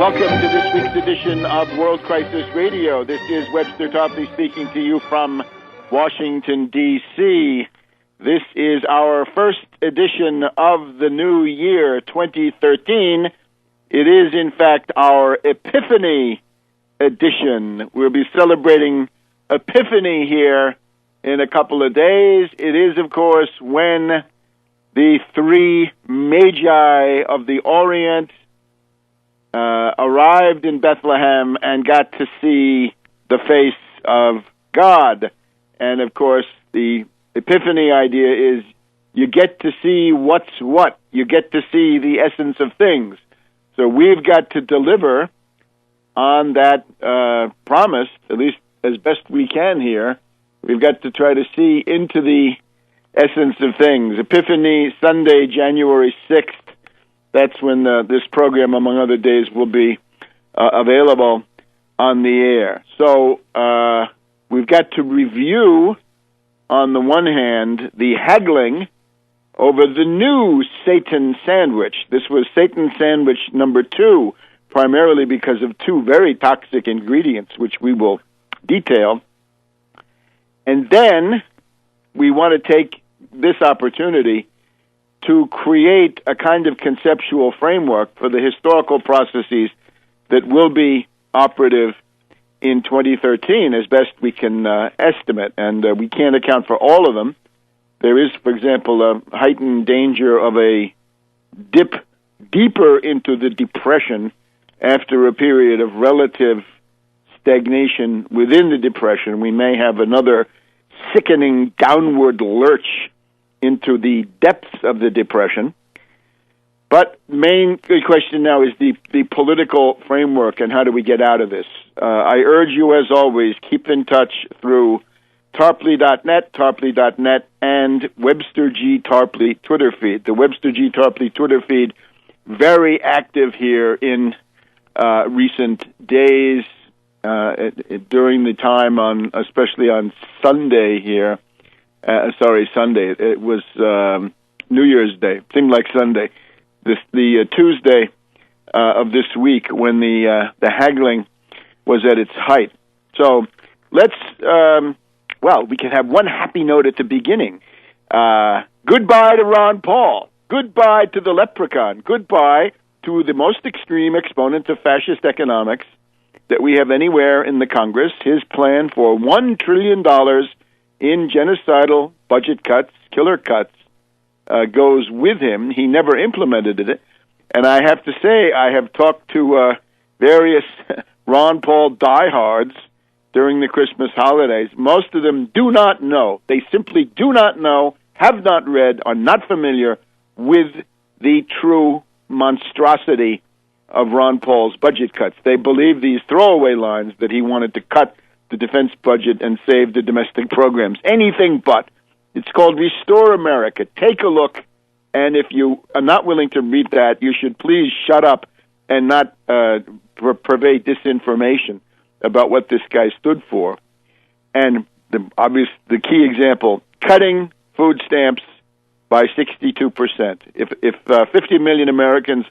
Welcome to this week's edition of World Crisis Radio. This is Webster Tarpley speaking to you from Washington, D.C. This is our first edition of the new year, 2013. It is, in fact, our Epiphany edition. We'll be celebrating Epiphany here in a couple of days. It is, of course, when the three magi of the Orient arrived in Bethlehem and got to see the face of God. And, of course, the Epiphany idea is you get to see what's what. You get to see the essence of things. So we've got to deliver on that promise, at least as best we can here. We've got to try to see into the essence of things. Epiphany, Sunday, January 6th. That's when this program, among other days, will be available on the air. So we've got to review, on the one hand, the haggling over the new Satan sandwich. This was Satan sandwich number 2, primarily because of 2 very toxic ingredients, which we will detail. And then we want to take this opportunity to create a kind of conceptual framework for the historical processes that will be operative in 2013 as best we can estimate. And we can't account for all of them. There is, for example, a heightened danger of a dip deeper into the Depression after a period of relative stagnation within the Depression. We may have another sickening downward lurch into the depths of the Depression. But main question now is the political framework and how do we get out of this. I urge you, as always, keep in touch through Tarpley.net, and Webster G. Tarpley Twitter feed. The Webster G. Tarpley Twitter feed, very active here in recent days, during the time especially on Sunday here. Sunday. It was New Year's Day. Seemed like Sunday. The Tuesday of this week when the haggling was at its height. So let's, we can have one happy note at the beginning. Goodbye to Ron Paul. Goodbye to the leprechaun. Goodbye to the most extreme exponent of fascist economics that we have anywhere in the Congress. His plan for $1 trillion in genocidal budget cuts, killer cuts, goes with him. He never implemented it. And I have to say, I have talked to various Ron Paul diehards during the Christmas holidays. Most of them do not know. They simply do not know, have not read, are not familiar with the true monstrosity of Ron Paul's budget cuts. They believe these throwaway lines that he wanted to cut the defense budget and save the domestic programs. Anything but. It's called Restore America. Take a look, and if you are not willing to read that, you should please shut up and not pervade disinformation about what this guy stood for. And the key example, cutting food stamps by 62%. If 50 million Americans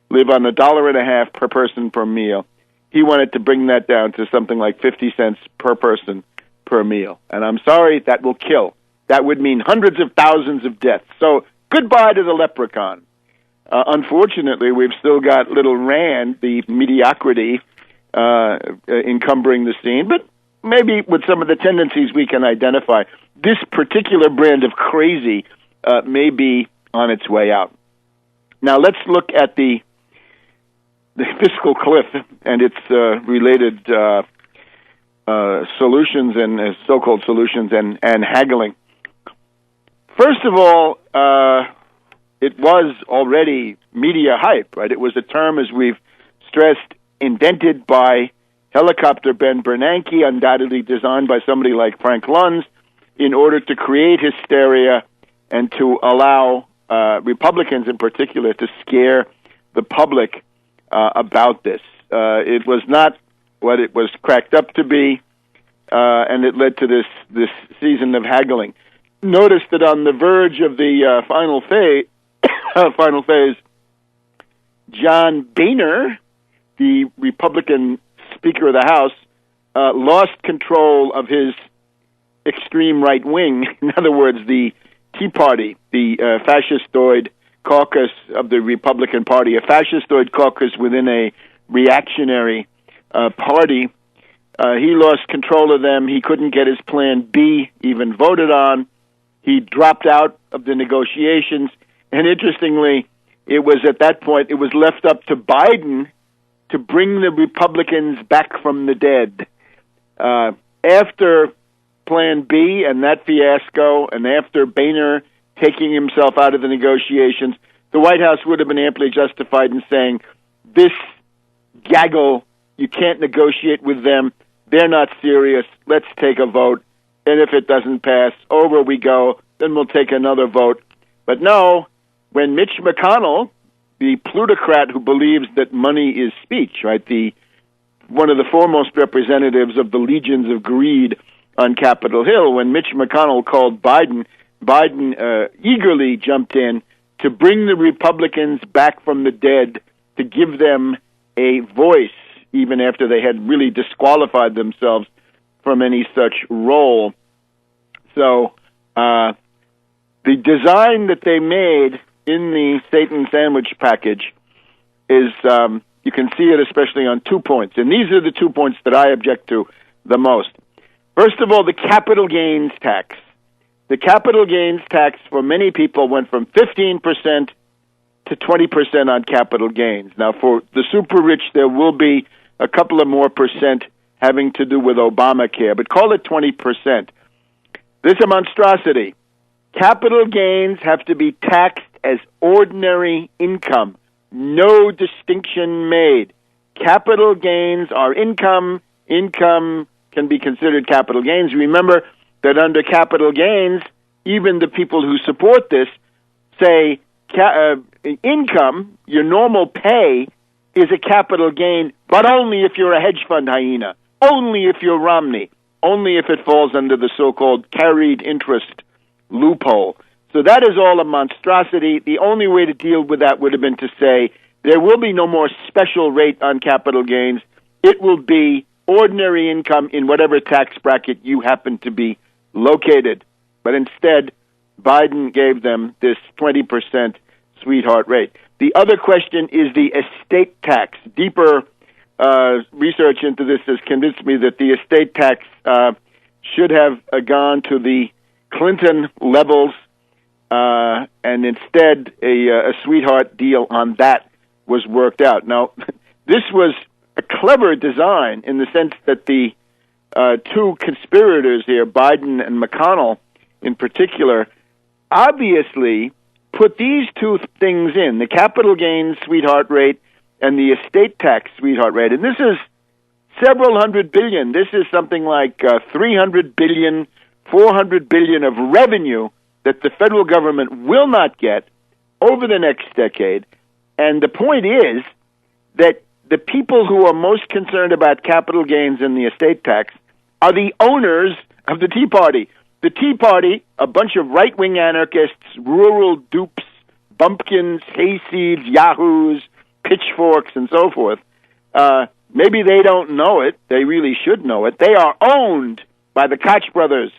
live on $1.50 per person per meal, he wanted to bring that down to something like 50 cents per person per meal. And I'm sorry, that will kill. That would mean hundreds of thousands of deaths. So goodbye to the leprechaun. Unfortunately, we've still got little Rand, the mediocrity, encumbering the scene, but maybe with some of the tendencies we can identify, this particular brand of crazy may be on its way out. Now let's look at the fiscal cliff and its related solutions and so-called solutions and haggling. First of all, it was already media hype, right? It was a term, as we've stressed, invented by helicopter Ben Bernanke, undoubtedly designed by somebody like Frank Luntz, in order to create hysteria and to allow Republicans in particular to scare the public about this. It was not what it was cracked up to be, and it led to this season of haggling. Notice that on the verge of the final phase, John Boehner, the Republican Speaker of the House lost control of his extreme right wing. In other words, the Tea Party, the fascistoid caucus of the Republican Party, a fascistoid caucus within a reactionary party. He lost control of them. He couldn't get his Plan B even voted on. He dropped out of the negotiations. And interestingly, it was at that point, it was left up to Biden to bring the Republicans back from the dead. After Plan B and that fiasco, and after Boehner taking himself out of the negotiations, the White House would have been amply justified in saying, this gaggle, you can't negotiate with them. They're not serious. Let's take a vote. And if it doesn't pass, over we go. Then we'll take another vote. But no, when Mitch McConnell, the plutocrat who believes that money is speech, right, one of the foremost representatives of the legions of greed on Capitol Hill, when Mitch McConnell called Biden eagerly jumped in to bring the Republicans back from the dead, to give them a voice, even after they had really disqualified themselves from any such role. So the design that they made in the Satan sandwich package is, you can see it especially on 2 points. And these are the 2 points that I object to the most. First of all, the capital gains tax. The capital gains tax for many people went from 15% to 20% on capital gains. Now, for the super rich, there will be a couple of more percent having to do with Obamacare, but call it 20%. This is a monstrosity. Capital gains have to be taxed as ordinary income. No distinction made. Capital gains are income. Income can be considered capital gains. Remember that under capital gains, even the people who support this say income, your normal pay, is a capital gain, but only if you're a hedge fund hyena, only if you're Romney, only if it falls under the so-called carried interest loophole. So that is all a monstrosity. The only way to deal with that would have been to say there will be no more special rate on capital gains. It will be ordinary income in whatever tax bracket you happen to be located. But instead, Biden gave them this 20% sweetheart rate. The other question is the estate tax. Deeper research into this has convinced me that the estate tax should have gone to the Clinton levels, and instead a sweetheart deal on that was worked out. Now, this was a clever design in the sense that the two conspirators here, Biden and McConnell in particular, obviously put these two things in, the capital gains sweetheart rate and the estate tax sweetheart rate. And this is several hundred billion. This is something like 300 billion, 400 billion of revenue that the federal government will not get over the next decade. And the point is that the people who are most concerned about capital gains and the estate tax are the owners of the Tea Party. The Tea Party, a bunch of right-wing anarchists, rural dupes, bumpkins, hayseeds, yahoos, pitchforks, and so forth. Maybe they don't know it. They really should know it. They are owned by the Koch brothers,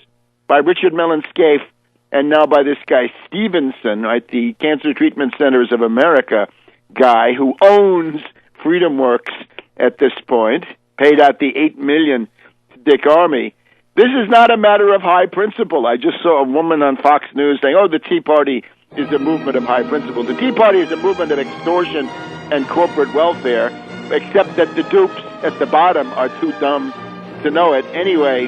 by Richard Mellon Scaife, and now by this guy Stevenson, right, the Cancer Treatment Centers of America guy who owns Freedom Works at this point, paid out the $8 million to Dick Armey. This is not a matter of high principle. I just saw a woman on Fox News saying, the Tea Party is a movement of high principle. The Tea Party is a movement of extortion and corporate welfare, except that the dupes at the bottom are too dumb to know it. Anyway,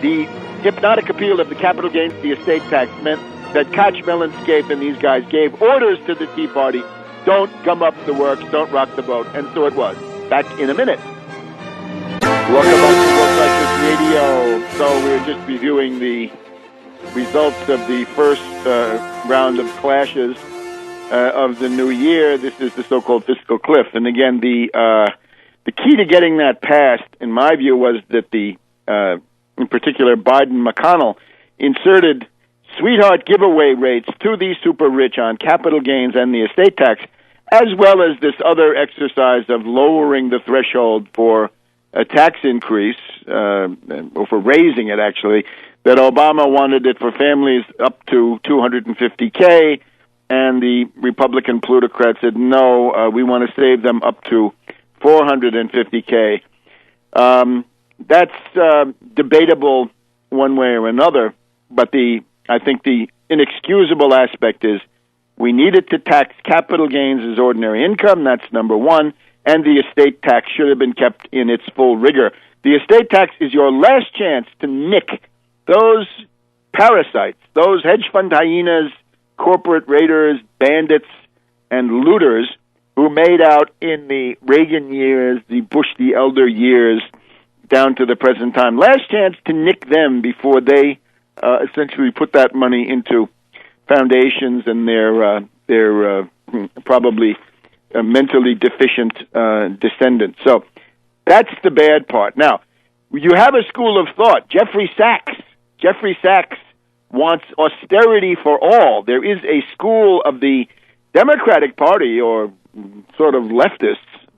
the hypnotic appeal of the capital gains, the estate tax, meant that Koch, Mellon, Scaife, and these guys gave orders to the Tea Party, don't gum up the works, don't rock the boat. And so it was. Back in a minute. Welcome back to World Crisis Radio. So we're just reviewing the results of the first round of clashes of the new year. This is the so-called fiscal cliff. And again, the key to getting that passed, in my view, was that in particular, Biden-McConnell inserted sweetheart giveaway rates to the super rich on capital gains and the estate tax. as well as this other exercise of lowering the threshold for a tax increase, or for raising it, actually, that Obama wanted it for families up to $250K, and the Republican plutocrats said, no, we want to save them up to $450K. That's debatable one way or another, but I think the inexcusable aspect is we needed to tax capital gains as ordinary income. That's number one. And the estate tax should have been kept in its full rigor. The estate tax is your last chance to nick those parasites, those hedge fund hyenas, corporate raiders, bandits, and looters who made out in the Reagan years, the Bush the Elder years, down to the present time. Last chance to nick them before they essentially put that money into foundations and their probably mentally deficient descendants. So that's the bad part. Now, you have a school of thought. Jeffrey Sachs wants austerity for all. There is a school of the Democratic Party, or sort of leftists,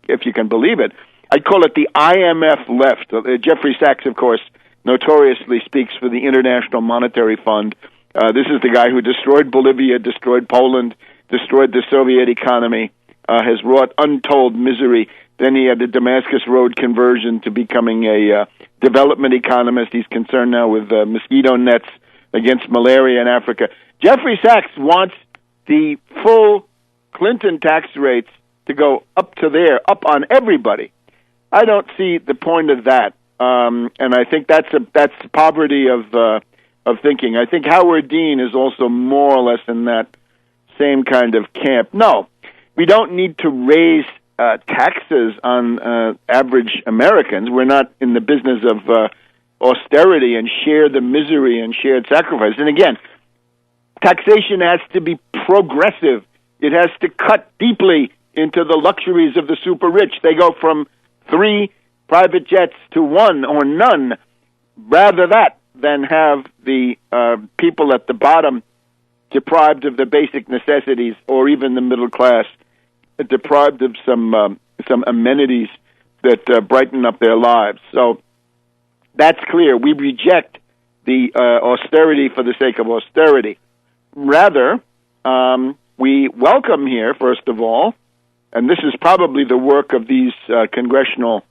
if you can believe it. I'd call it the IMF left. Jeffrey Sachs, of course, notoriously speaks for the International Monetary Fund. This is the guy who destroyed Bolivia, destroyed Poland, destroyed the Soviet economy, has wrought untold misery. Then he had the Damascus Road conversion to becoming a development economist. He's concerned now with mosquito nets against malaria in Africa. Jeffrey Sachs wants the full Clinton tax rates to go up to there, up on everybody. I don't see the point of that, and I think that's poverty of thinking. I think Howard Dean is also more or less in that same kind of camp. No, we don't need to raise taxes on average Americans. We're not in the business of austerity and share the misery and shared sacrifice. And again, taxation has to be progressive. It has to cut deeply into the luxuries of the super rich. They go from 3 private jets to 1 or none. Rather that than have the people at the bottom deprived of the basic necessities, or even the middle class deprived of some amenities that brighten up their lives. So that's clear. We reject the austerity for the sake of austerity. Rather, we welcome here, first of all, and this is probably the work of these congressional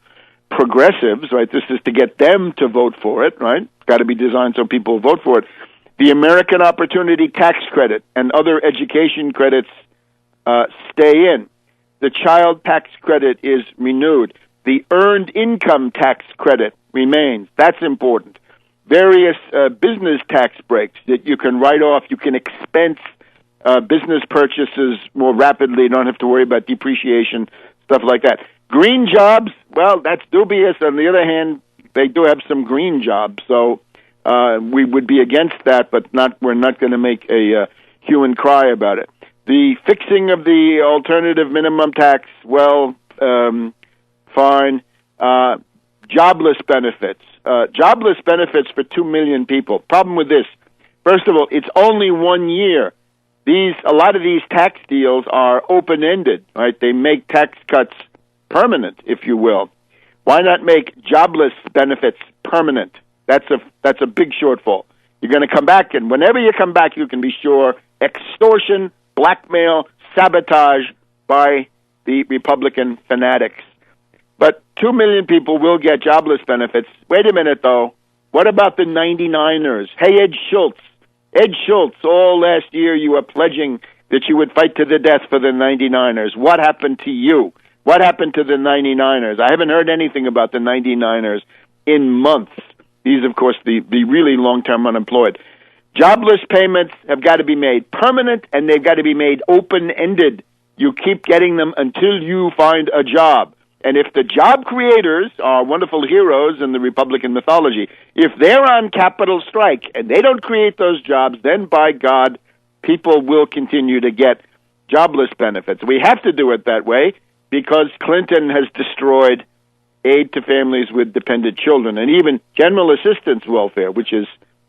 progressives, right? This is to get them to vote for it, right? It's got to be designed so people vote for it. The American Opportunity Tax Credit and other education credits stay in. The child tax credit is renewed. The earned income tax credit remains. That's important. Various business tax breaks that you can write off. You can expense business purchases more rapidly. You don't have to worry about depreciation, stuff like that. Green jobs, well, that's dubious. On the other hand, they do have some green jobs, so we would be against that, but we're not going to make a hue and cry about it. The fixing of the alternative minimum tax, well, fine. Jobless benefits. Jobless benefits for 2 million people. Problem with this, first of all, it's only 1 year. A lot of these tax deals are open-ended, right? They make tax cuts permanent, if you will. Why not make jobless benefits permanent? That's a big shortfall. You're going to come back, and whenever you come back, you can be sure extortion, blackmail, sabotage by the Republican fanatics. But 2 million people will get jobless benefits. Wait a minute, though. What about the 99ers? Hey, Ed Schultz, all last year you were pledging that you would fight to the death for the 99ers. What happened to you? What happened to the 99ers? I haven't heard anything about the 99ers in months. These, of course, the really long-term unemployed. Jobless payments have got to be made permanent, and they've got to be made open-ended. You keep getting them until you find a job. And if the job creators are wonderful heroes in the Republican mythology, if they're on capital strike and they don't create those jobs, then by God, people will continue to get jobless benefits. We have to do it that way because Clinton has destroyed aid to families with dependent children and even general assistance welfare, which is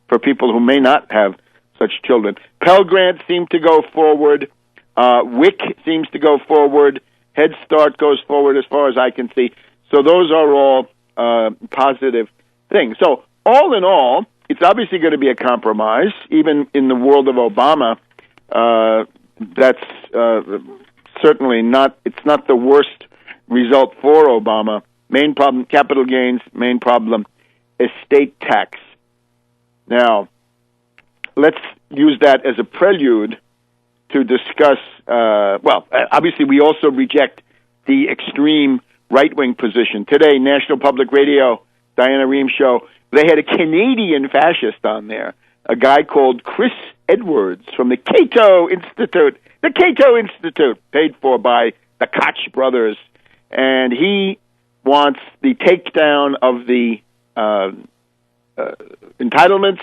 for people who may not have such children. Pell Grants seem to go forward. WIC seems to go forward. Head Start goes forward as far as I can see. So those are all positive things. So all in all, it's obviously going to be a compromise. Even in the world of Obama, that's certainly not, it's not the worst result for Obama. Main problem, capital gains. Main problem, estate tax. Now, let's use that as a prelude to discuss, obviously we also reject the extreme right-wing position. Today, National Public Radio, Diana Rehm show, they had a Canadian fascist on there, a guy called Chris Edwards from the Cato Institute. The Cato Institute, paid for by the Koch brothers. And he wants the takedown of the entitlements.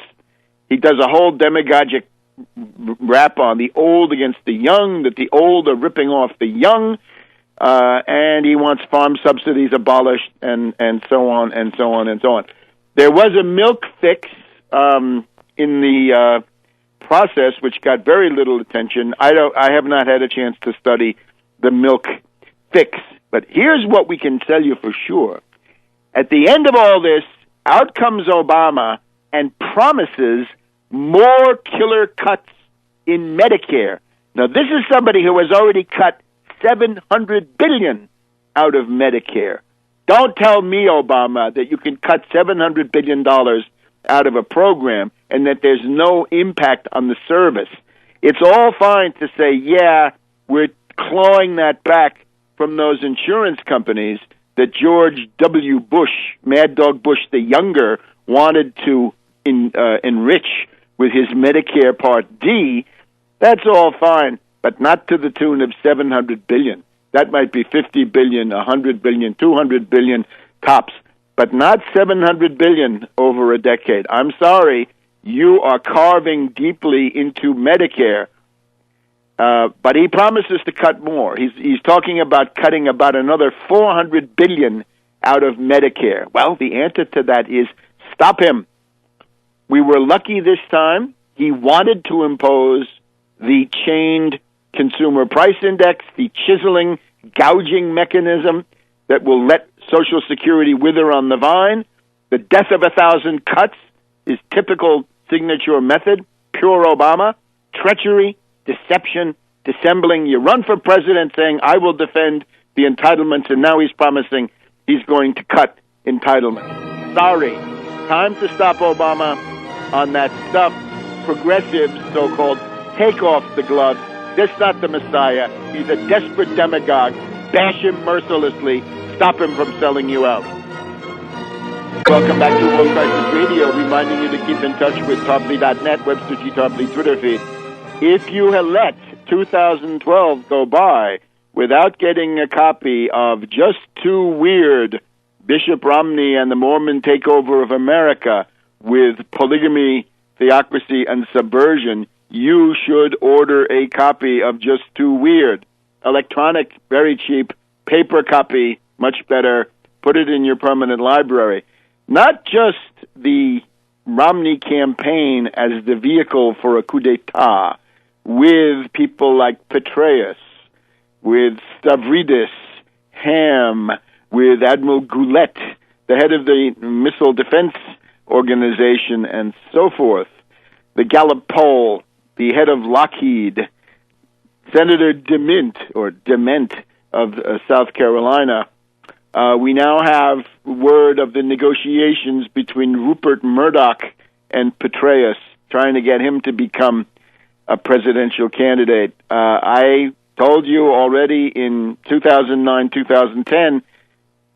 He does a whole demagogic rap on the old against the young, that the old are ripping off the young, and he wants farm subsidies abolished, and so on, and so on, and so on. There was a milk fix in the process, which got very little attention. I have not had a chance to study the milk fix, but here's what we can tell you for sure. At the end of all this, out comes Obama and promises more killer cuts in Medicare. Now, this is somebody who has already cut $700 billion out of Medicare. Don't tell me, Obama, that you can cut $700 billion out of a program and that there's no impact on the service. It's all fine to say, yeah, we're clawing that back from those insurance companies that George W. Bush, Mad Dog Bush the Younger, wanted to enrich with his Medicare Part D. That's all fine, but not to the tune of $700 billion. That might be $50 billion, $100 billion, $200 billion tops, but not $700 billion over a decade. I'm sorry, you are carving deeply into Medicare, but he promises to cut more. He's talking about cutting about another $400 billion out of Medicare. Well, the answer to that is stop him. We were lucky this time. He wanted to impose the chained consumer price index, the chiseling, gouging mechanism that will let Social Security wither on the vine. The death of 1,000 cuts is typical signature method, pure Obama, treachery, deception, dissembling. You run for president saying, I will defend the entitlements, and now he's promising he's going to cut entitlements. Sorry. Time to stop Obama on that stuff. Progressives, so-called, take off the gloves. This is not the Messiah. He's a desperate demagogue. Bash him mercilessly. Stop him from selling you out. Welcome back to World Crisis Radio, reminding you to keep in touch with Tarpley.net, Webster G. Tarpley Twitter feed. If you have let 2012 go by without getting a copy of Just Too Weird, Bishop Romney and the Mormon Takeover of America with Polygamy, Theocracy, and Subversion, you should order a copy of Just Too Weird. Electronic, very cheap. Paper copy, much better. Put it in your permanent library. Not just the Romney campaign as the vehicle for a coup d'etat, with people like Petreaus, with Stavridis, Ham, with Admiral Goulet, the head of the Missile Defense Organization, and so forth. The Gallup poll, the head of Lockheed, Senator Dement of South Carolina. We now have word of the negotiations between Rupert Murdoch and Petreaus, trying to get him to become a presidential candidate. I told you already in 2009, 2010,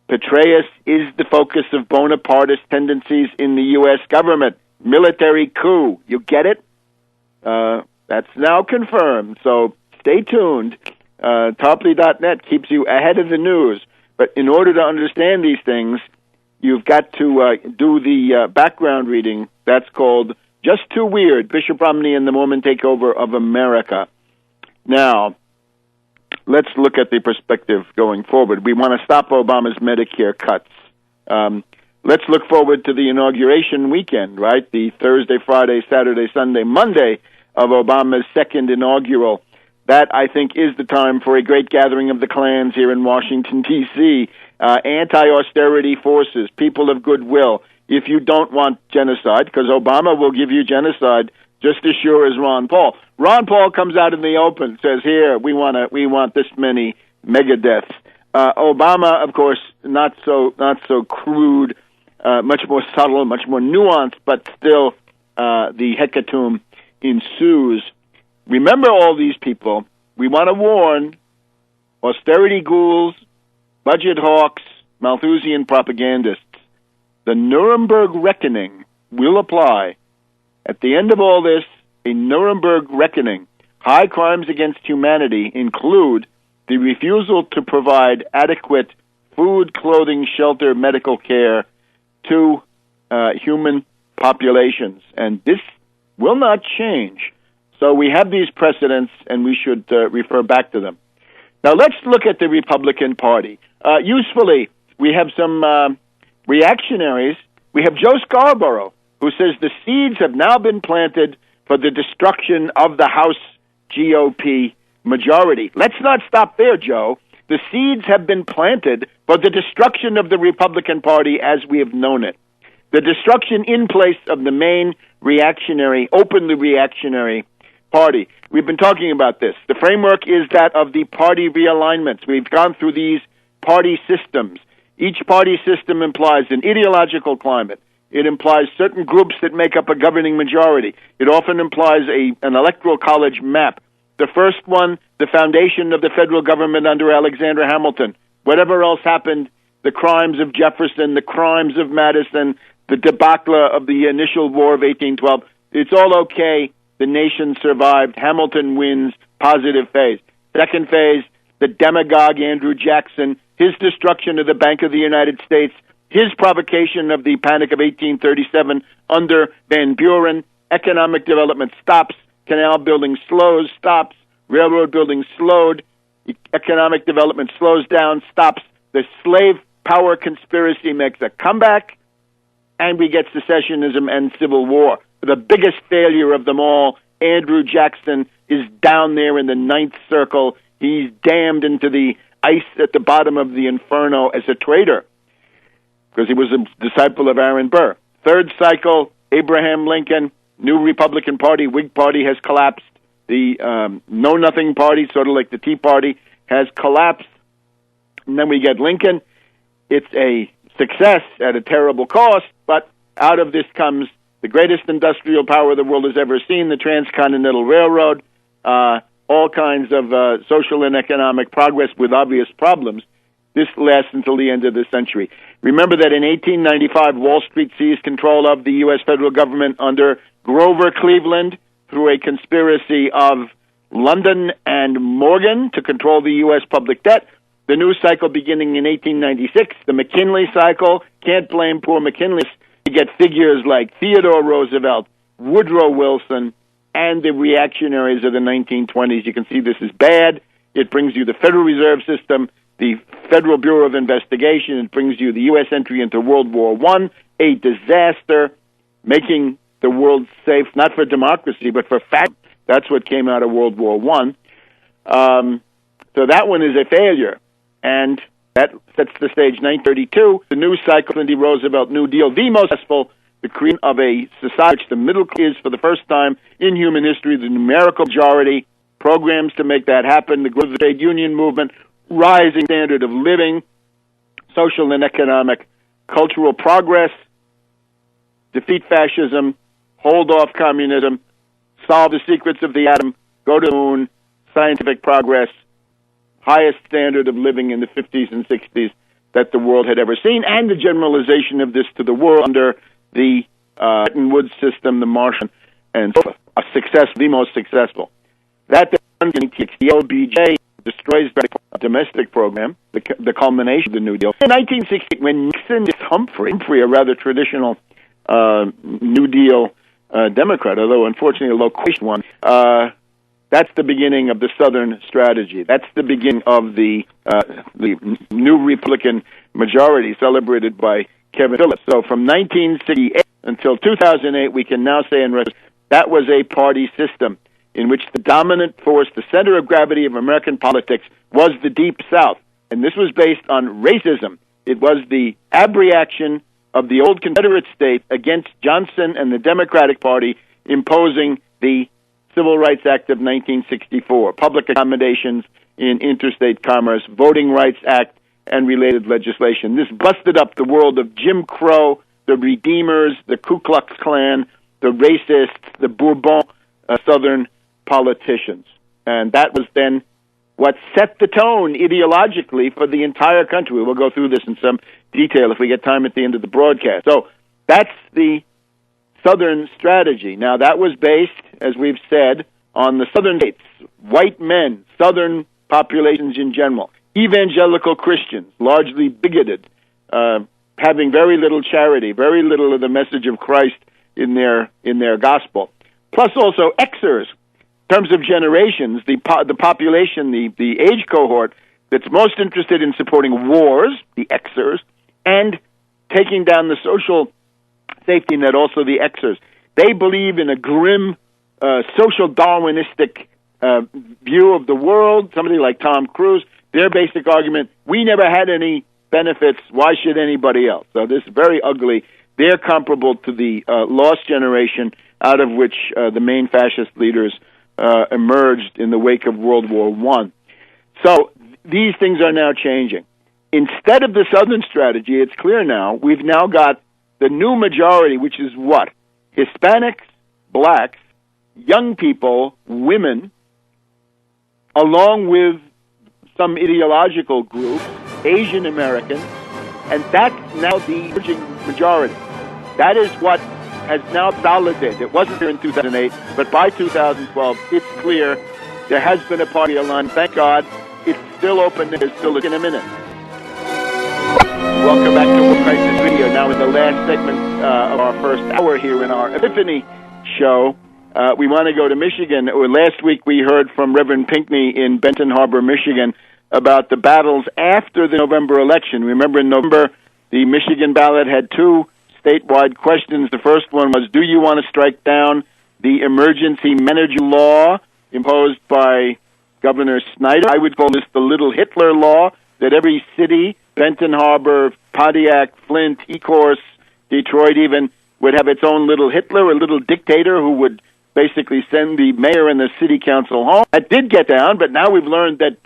Petreaus is the focus of Bonapartist tendencies in the U.S. government. Military coup. You get it? That's now confirmed. So stay tuned. Tarpley.net keeps you ahead of the news. But in order to understand these things, you've got to do the background reading. That's called Just Too Weird, Bishop Romney and the Mormon Takeover of America. Now, let's look at the perspective going forward. We want to stop Obama's Medicare cuts. Let's look forward to the inauguration weekend, right? The Thursday, Friday, Saturday, Sunday, Monday of Obama's second inaugural. That, I think, is the time for a great gathering of the clans here in Washington, D.C., anti-austerity forces, people of goodwill. If you don't want genocide, because Obama will give you genocide just as sure as Ron Paul. Ron Paul comes out in the open, says, here, we want this many mega deaths. Obama, of course, not so crude, much more subtle, much more nuanced, but still the hecatomb ensues. Remember all these people. We want to warn austerity ghouls, budget hawks, Malthusian propagandists. The Nuremberg reckoning will apply. At the end of all this, a Nuremberg reckoning. High crimes against humanity include the refusal to provide adequate food, clothing, shelter, medical care to human populations. And this will not change. So we have these precedents, and we should refer back to them. Now let's look at the Republican Party. Usefully, we have some reactionaries. We have Joe Scarborough, who says the seeds have now been planted for the destruction of the House GOP majority. Let's not stop there, Joe. The seeds have been planted for the destruction of the Republican Party as we have known it. The destruction in place of the main reactionary, openly reactionary party. We've been talking about this. The framework is that of the party realignments. We've gone through these party systems. Each party system implies an ideological climate. It implies certain groups that make up a governing majority. It often implies an electoral college map. The first one, the foundation of the federal government under Alexander Hamilton. Whatever else happened, the crimes of Jefferson, the crimes of Madison, the debacle of the initial War of 1812, it's all okay. The nation survived. Hamilton wins. Positive phase. Second phase, the demagogue Andrew Jackson, his destruction of the Bank of the United States, his provocation of the Panic of 1837 under Van Buren. Economic development stops. Canal building slows, stops. Railroad building slowed. Economic development slows down, stops. The slave power conspiracy makes a comeback, and we get secessionism and civil war. The biggest failure of them all, Andrew Jackson, is down there in the ninth circle. He's damned into the ice at the bottom of the inferno as a traitor because he was a disciple of Aaron Burr. Third cycle, Abraham Lincoln, new Republican Party, Whig Party has collapsed. The Know-Nothing Party, sort of like the Tea Party, has collapsed. And then we get Lincoln. It's a success at a terrible cost, but out of this comes the greatest industrial power the world has ever seen, the Transcontinental Railroad, all kinds of social and economic progress with obvious problems. This lasts until the end of the century. Remember that in 1895, Wall Street seized control of the U.S. federal government under Grover Cleveland through a conspiracy of London and Morgan to control the U.S. public debt. The new cycle beginning in 1896, the McKinley cycle, can't blame poor McKinley. You get figures like Theodore Roosevelt, Woodrow Wilson, and the reactionaries of the 1920s. You can see this is bad. It brings you the Federal Reserve System, the Federal Bureau of Investigation. It brings you the U.S. entry into World War I, a disaster, making the world safe, not for democracy, but for fact. That's what came out of World War I. So that one is a failure. And that sets the stage. 1932, the new cycle, Clinton Roosevelt New Deal, the most successful, the creation of a society which the middle is, for the first time in human history, the numerical majority, programs to make that happen, the growth of the trade union movement, rising standard of living, social and economic, cultural progress, defeat fascism, hold off communism, solve the secrets of the atom, go to the moon, scientific progress, highest standard of living in the 50s and 60s that the world had ever seen, and the generalization of this to the world under the Bretton Woods system, the Martian, and so forth. A success, the most successful. That then, the OBJ destroys the domestic program, the culmination of the New Deal. In 1960, when Nixon is Humphrey, a rather traditional New Deal Democrat, although unfortunately a loquacious one, that's the beginning of the Southern strategy. That's the beginning of the new Republican majority celebrated by Kevin Phillips. So from 1968 until 2008, we can now say in retrospect, that was a party system. in which the dominant force, the center of gravity of American politics, was the Deep South. And this was based on racism. It was the abreaction of the old Confederate state against Johnson and the Democratic Party imposing the Civil Rights Act of 1964, public accommodations in interstate commerce, Voting Rights Act, and related legislation. This busted up the world of Jim Crow, the Redeemers, the Ku Klux Klan, the racists, the Bourbon Southern politicians. And that was then what set the tone ideologically for the entire country. We'll go through this in some detail if we get time at the end of the broadcast. So that's the Southern strategy. Now, that was based, as we've said, on the Southern states, white men, Southern populations in general, evangelical Christians, largely bigoted, having very little charity, very little of the message of Christ in their gospel. Plus also Xers, in terms of generations, the population, the age cohort that's most interested in supporting wars, the Xers, and taking down the social safety net, also the Xers. They believe in a grim social Darwinistic view of the world, somebody like Tom Cruise. Their basic argument, we never had any benefits, why should anybody else? So this is very ugly. They're comparable to the lost generation out of which the main fascist leaders emerged in the wake of World War I. So these things are now changing. Instead of the Southern strategy, it's clear now, we've now got the new majority, which is what? Hispanics, blacks, young people, women, along with some ideological groups, Asian Americans, and that's now the emerging majority. That is what has now validated. It wasn't there in 2008, but by 2012, it's clear there has been a party alignment. Thank God. It's still open. There's still in a minute. Welcome back to World Crisis Radio. Now in the last segment of our first hour here in our Epiphany show, we want to go to Michigan. Last week we heard from Reverend Pinckney in Benton Harbor, Michigan, about the battles after the November election. Remember, in November, the Michigan ballot had two statewide questions. The first one was, do you want to strike down the emergency manager law imposed by Governor Snyder? I would call this the little Hitler law, that every city, Benton Harbor, Pontiac, Flint, Ecorse, Detroit even, would have its own little Hitler, a little dictator who would basically send the mayor and the city council home. That did get down, but now we've learned that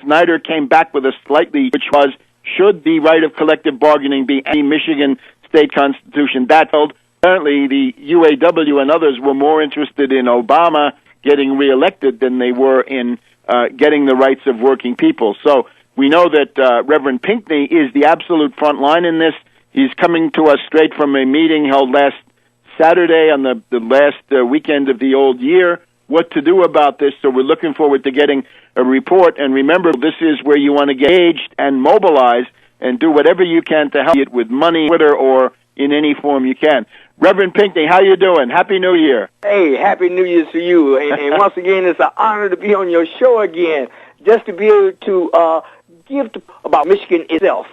Snyder came back with a slightly, which was, should the right of collective bargaining be any Michigan state constitution? That held. Apparently, the UAW and others were more interested in Obama getting reelected than they were in getting the rights of working people. So we know that Reverend Pinckney is the absolute front line in this. He's coming to us straight from a meeting held last Saturday on the last weekend of the old year, what to do about this. So we're looking forward to getting a report. And remember, this is where you want to get engaged and mobilize and do whatever you can to help it with money, Twitter, or in any form you can. Reverend Pinckney, how you doing? Happy New Year. Hey, Happy New Year to you. And once again, it's an honor to be on your show again, just to be able to give about Michigan itself.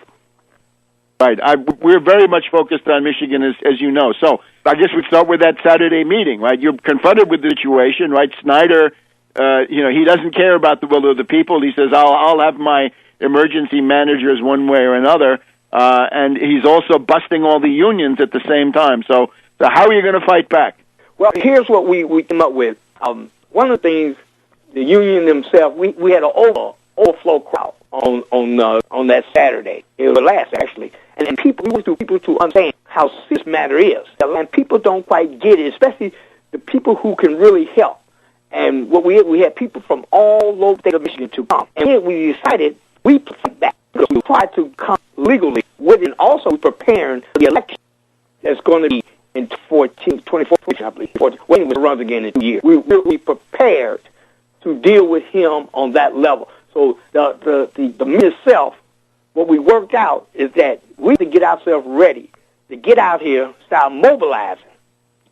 Right. We're very much focused on Michigan, as you know. So I guess we start with that Saturday meeting, right? You're confronted with the situation, right? Snyder, he doesn't care about the will of the people. He says, I'll have my emergency managers one way or another. And he's also busting all the unions at the same time. So how are you going to fight back? Well, here's what we came up with. One of the things, the union themselves, we had an overflow crowd on that Saturday. It was last, actually. And we want people to understand how serious this matter is. And people don't quite get it, especially the people who can really help. And what we had people from all over the state of Michigan to come. And then we decided we put that. We try to come legally with it, and also preparing for the election that's going to be in 2014, I believe. When it runs again in 2 years. We prepared to deal with him on that level. So the meeting itself, what we worked out is that we have to get ourselves ready to get out here, start mobilizing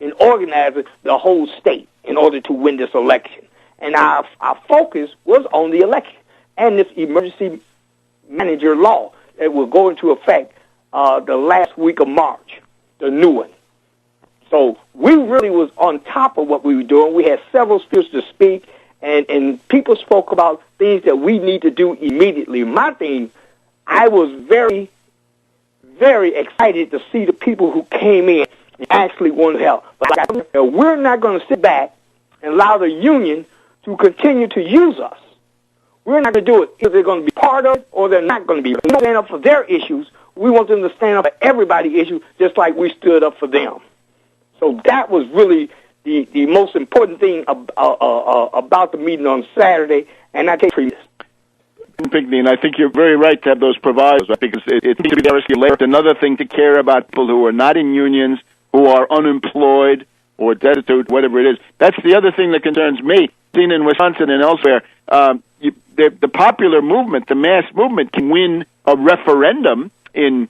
and organizing the whole state in order to win this election. And our focus was on the election and this emergency manager law that will go into effect the last week of March, the new one. So we really was on top of what we were doing. We had several speakers to speak, and people spoke about things that we need to do immediately. My thing, I was very, very excited to see the people who came in and actually wanted to help. But we're not going to sit back and allow the union to continue to use us. We're not going to do it. Either they're going to be part of it or they're not going to be. We don't stand up for their issues. We want them to stand up for everybody's issues just like we stood up for them. So that was really the most important thing about the meeting on Saturday, and I take previous. And I think you're very right to have those provisos, because it needs to be escalated. Another thing to care about people who are not in unions, who are unemployed or destitute, whatever it is. That's the other thing that concerns me. Seen in Wisconsin and elsewhere, the popular movement, the mass movement, can win a referendum in,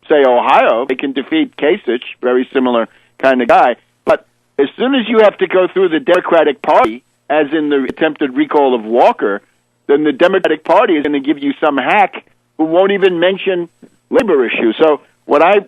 say, Ohio. They can defeat Kasich, very similar kind of guy. But as soon as you have to go through the Democratic Party, as in the attempted recall of Walker, then the Democratic Party is going to give you some hack who won't even mention labor issues. So what I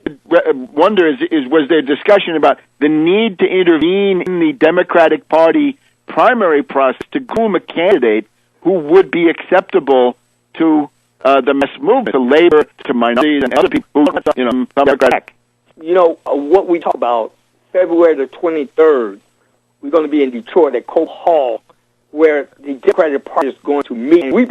wonder is was there discussion about the need to intervene in the Democratic Party primary process to groom a candidate who would be acceptable to the mass movement, to labor, to minorities, and other people who, Democratic. What we talk about, February the 23rd, we're going to be in Detroit at Cope Hall, where the Democratic Party is going to meet. And we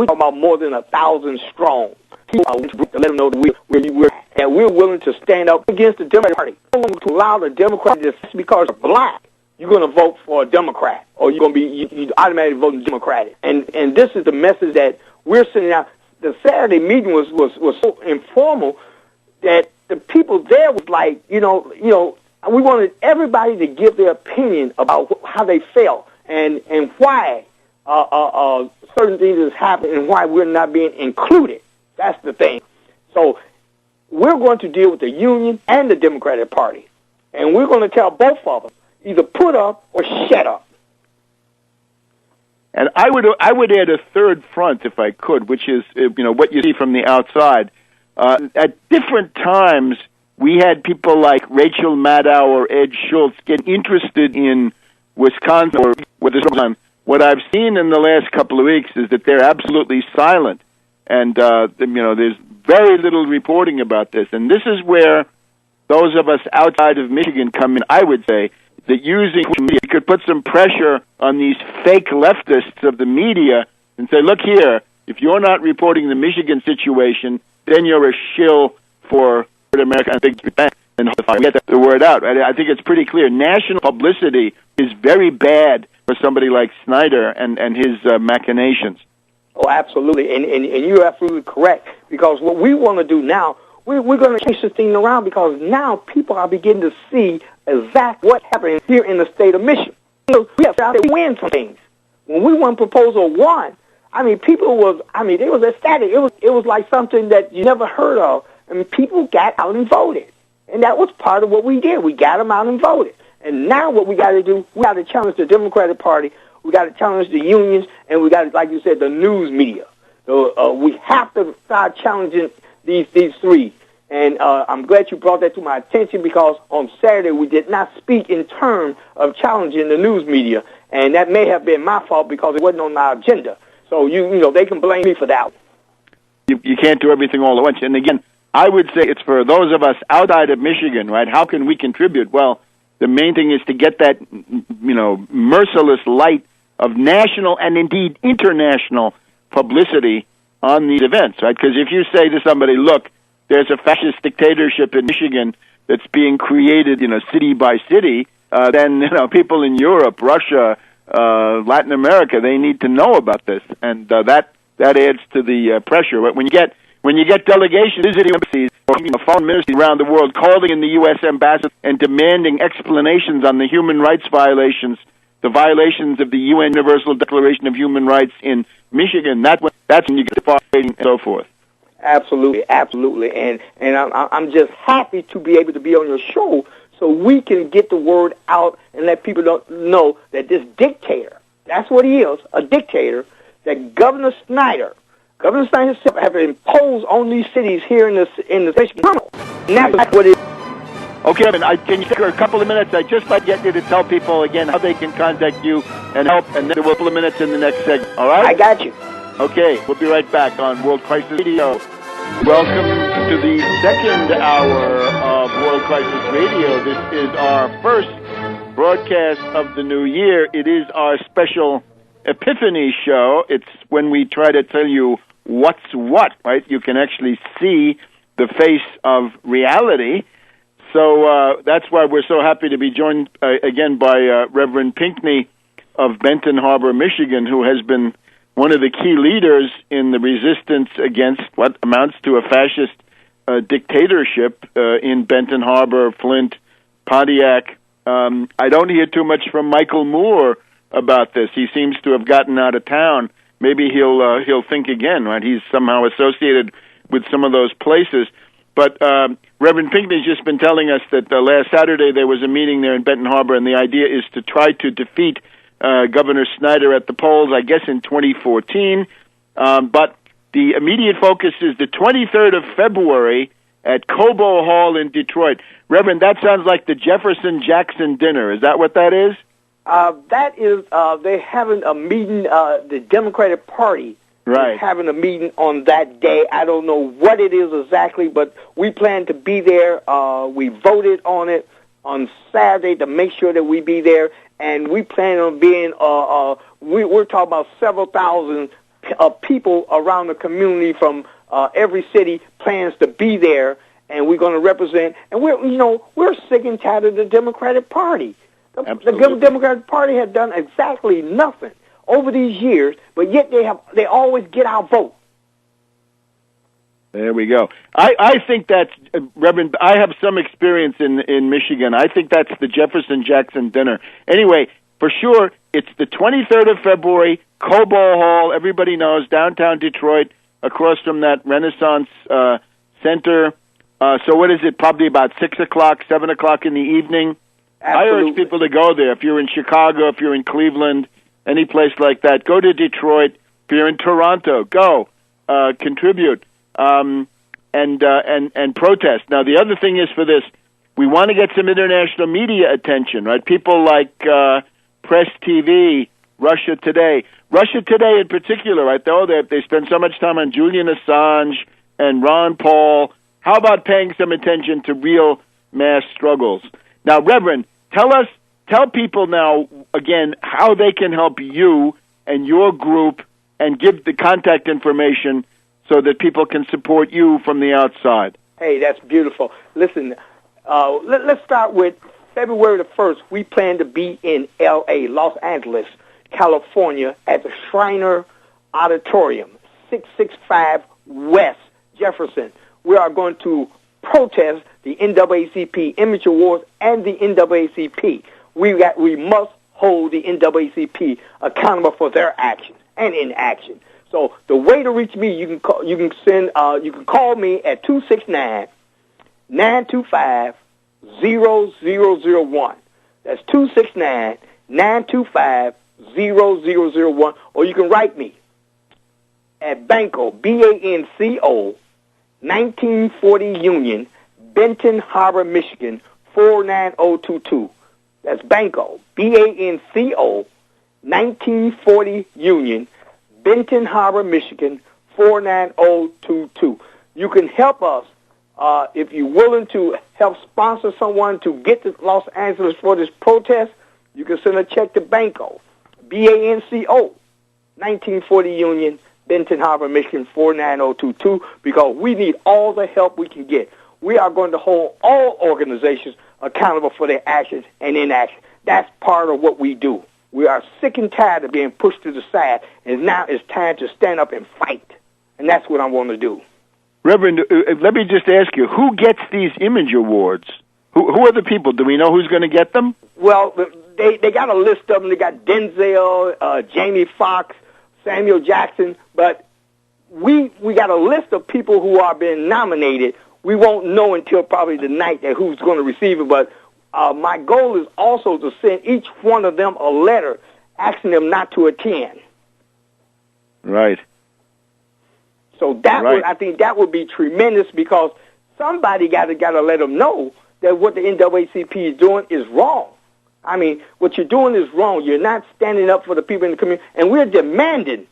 talk about more than 1,000 strong. People to let them know that we're willing to stand up against the Democratic Party. We don't want to allow the Democrats, just because you're black, you're going to vote for a Democrat, or you're going to be you automatically voting Democratic. And this is the message that we're sending out. The Saturday meeting was so informal that the people there was like, we wanted everybody to give their opinion about how they felt and why certain things has happened and why we're not being included. That's the thing. So we're going to deal with the union and the Democratic Party, and we're going to tell both of them either put up or shut up. And I would add a third front, if I could, which is what you see from the outside. At different times, we had people like Rachel Maddow or Ed Schultz get interested in Wisconsin or with this time. What I've seen in the last couple of weeks is that they're absolutely silent, and there's very little reporting about this. And this is where those of us outside of Michigan come in. I would say that using media could put some pressure on these fake leftists of the media and say, look here, if you're not reporting the Michigan situation, then you're a shill for America and big bank, and get the word out. I think it's pretty clear. National publicity is very bad for somebody like Snyder and his machinations. Oh, absolutely, and you're absolutely correct, because what we want to do now, we're going to change this thing around, because now people are beginning to see exactly what's happening here in the state of Michigan. We have to win some things. When we won Proposal 1, people they was ecstatic. It was like something that you never heard of. People got out and voted. And that was part of what we did. We got them out and voted. And now what we got to do, we got to challenge the Democratic Party, we got to challenge the unions, and we got to, like you said, the news media. So we have to start challenging these three. And I'm glad you brought that to my attention, because on Saturday we did not speak in terms of challenging the news media. And that may have been my fault, because it wasn't on our agenda. So, they can blame me for that. You can't do everything all at once. And again, I would say it's for those of us outside of Michigan, right? How can we contribute? Well, the main thing is to get that, merciless light of national and indeed international publicity on these events, right? Because if you say to somebody, look, there's a fascist dictatorship in Michigan that's being created, city by city, then, people in Europe, Russia, Latin America, they need to know about this. And that adds to the pressure. When you get delegations visiting embassies or foreign ministries around the world calling in the U.S. ambassador and demanding explanations on the human rights violations, the violations of the UN Universal Declaration of Human Rights in Michigan, that's when you get the fighting and so forth. Absolutely, absolutely. And I'm just happy to be able to be on your show so we can get the word out and let people know that this dictator, that's what he is, a dictator, that Governor Snyder himself have imposed on these cities here in the Michigan. And that's what it is. Okay, Evan, can you take a couple of minutes? I'd just like to get you to tell people again how they can contact you and help, and then we'll couple of minutes in the next segment. All right? I got you. Okay, we'll be right back on World Crisis Radio. Welcome to the second hour of World Crisis Radio. This is our first broadcast of the new year. It is our special Epiphany show. It's when we try to tell you what's what, right? You can actually see the face of reality. So that's why we're so happy to be joined again by Reverend Pinckney of Benton Harbor, Michigan, who has been one of the key leaders in the resistance against what amounts to a fascist dictatorship in Benton Harbor, Flint, Pontiac. I don't hear too much from Michael Moore about this. He seems to have gotten out of town. Maybe he'll think again, right? He's somehow associated with some of those places. But Reverend Pinckney's just been telling us that last Saturday there was a meeting there in Benton Harbor, and the idea is to try to defeat Governor Snyder at the polls, I guess in 2014. But the immediate focus is the 23rd of February at Cobo Hall in Detroit. Reverend, that sounds like the Jefferson-Jackson dinner. Is that what that is? That is, they're having a meeting, the Democratic Party right. is having a meeting on that day. I don't know what it is exactly, but we plan to be there. We voted on it on Saturday to make sure that we be there, and we plan on being, we're talking about several thousand people around the community from every city plans to be there, and we're going to represent, and we're sick and tired of the Democratic Party. The Democratic Party has done exactly nothing over these years, but yet they always get our vote. There we go. I think that's, Reverend, I have some experience in Michigan. I think that's the Jefferson-Jackson dinner. Anyway, for sure, it's the 23rd of February, Cobo Hall, everybody knows, downtown Detroit, across from that Renaissance Center. So what is it, probably about 6 o'clock, 7 o'clock in the evening? Absolutely. I urge people to go there. If you're in Chicago, if you're in Cleveland, any place like that, go to Detroit. If you're in Toronto, go, contribute, and protest. Now, the other thing is for this, we want to get some international media attention, right? People like Press TV, Russia Today. Russia Today in particular, right? They spend so much time on Julian Assange and Ron Paul. How about paying some attention to real mass struggles? Now, Reverend, tell people now, again, how they can help you and your group and give the contact information so that people can support you from the outside. Hey, that's beautiful. Listen, let's start with February the 1st. We plan to be in L.A., Los Angeles, California, at the Shriner Auditorium, 665 West Jefferson. We are going to protest the NAACP Image Awards and the NAACP. We must hold the NAACP accountable for their actions and inaction. So the way to reach me, you can call me at 269-925-0001. That's 269-925-0001, or you can write me at Banco, BANCO, 1940 Union, Benton Harbor, Michigan, 49022. That's Banco, BANCO, 1940 Union, Benton Harbor, Michigan, 49022. You can help us if you're willing to help sponsor someone to get to Los Angeles for this protest. You can send a check to Banco, BANCO, 1940 Union, Benton Harbor, Michigan, 49022, because we need all the help we can get. We are going to hold all organizations accountable for their actions and inaction. That's part of what we do. We are sick and tired of being pushed to the side, and now it's time to stand up and fight. And that's what I want to do. Reverend, let me just ask you, who gets these image awards? Who are the people? Do we know who's going to get them? Well, they got a list of them. They got Denzel, Jamie Foxx, Samuel Jackson, but we got a list of people who are being nominated. We won't know until probably the night that who's going to receive it, but my goal is also to send each one of them a letter asking them not to attend. Right. So I think that would be tremendous, because somebody got to let them know that what the NAACP is doing is wrong. I mean, what you're doing is wrong. You're not standing up for the people in the community. And we're demanding